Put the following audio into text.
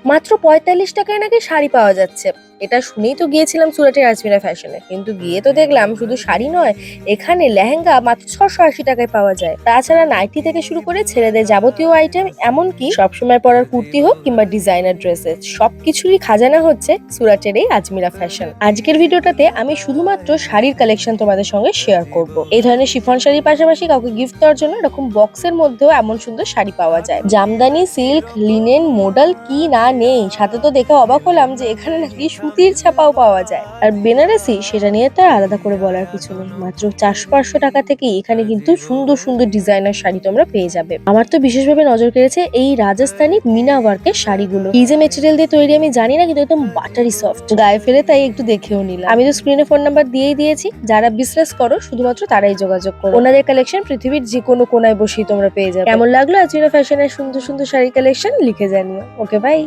মাত্র ৪৫ টাকায় নাকি শাড়ি পাওয়া যাচ্ছে। এটা শুনেই তো গিয়েছিলাম সুরাটের আজমিরা ফ্যাশনে, কিন্তু গিয়ে তো দেখলাম শুধু শাড়ি নয়, এখানে লেহেঙ্গা মাত্র ৬৮০ টাকায় পাওয়া যায়। তাছাড়া নাইটি থেকে শুরু করে ছেলেদের যাবতীয় আইটেম, এমনকি সবসময় পরার কুর্তি হোক কিংবা ডিজাইনার ড্রেসেস, সবকিছুরই খাজানা হচ্ছে সুরাটের এই আজমিরা ফ্যাশন। আজকের ভিডিওটাতে আমি শুধুমাত্র শাড়ির কালেকশন তোমাদের সঙ্গে শেয়ার করব। এই ধরনের শিফন শাড়ির পাশাপাশি কাউকে গিফট দেওয়ার জন্য এরকম বক্সের মধ্যেও এমন সুন্দর শাড়ি পাওয়া যায়। জামদানি, সিল্ক, লিনেন, মোডাল কি না নেই। সাথে তো দেখে অবাক হলাম যে এখানে নাকি সুতির ছাপাও পাওয়া যায়। আর বেনারসি, সেটা নিয়ে তো আর আলাদা করে বলার কিছু নেই। মাত্র ৪০০-৫০০ টাকা থেকে এখানে কিন্তু সুন্দর সুন্দর ডিজাইনার শাড়ি তোমরা পেয়ে যাবে। আমার তো বিশেষভাবে নজর কেড়েছে এই রাজস্থানী মিনা ওয়ার্কের শাড়িগুলো। কি যে মেটেরিয়াল দিয়ে তৈরি আমি জানি না, কিন্তু একদম বাটারি সফট, গায়ে ফেলে তাই একটু দেখেও নিলাম। আমি তো স্ক্রিনে ফোন নাম্বার দিয়েই দিয়েছি, যারা বিজনেস করো শুধুমাত্র তারাই যোগাযোগ করো। ওনাদের কালেকশন পৃথিবীর যে কোনো কোনায় বসেই তোমরা পেয়ে যাবে। কেমন লাগলো আজমিরা ফ্যাশনের সুন্দর সুন্দর শাড়ি কালেকশন লিখে জানিও। ওকে, বাই।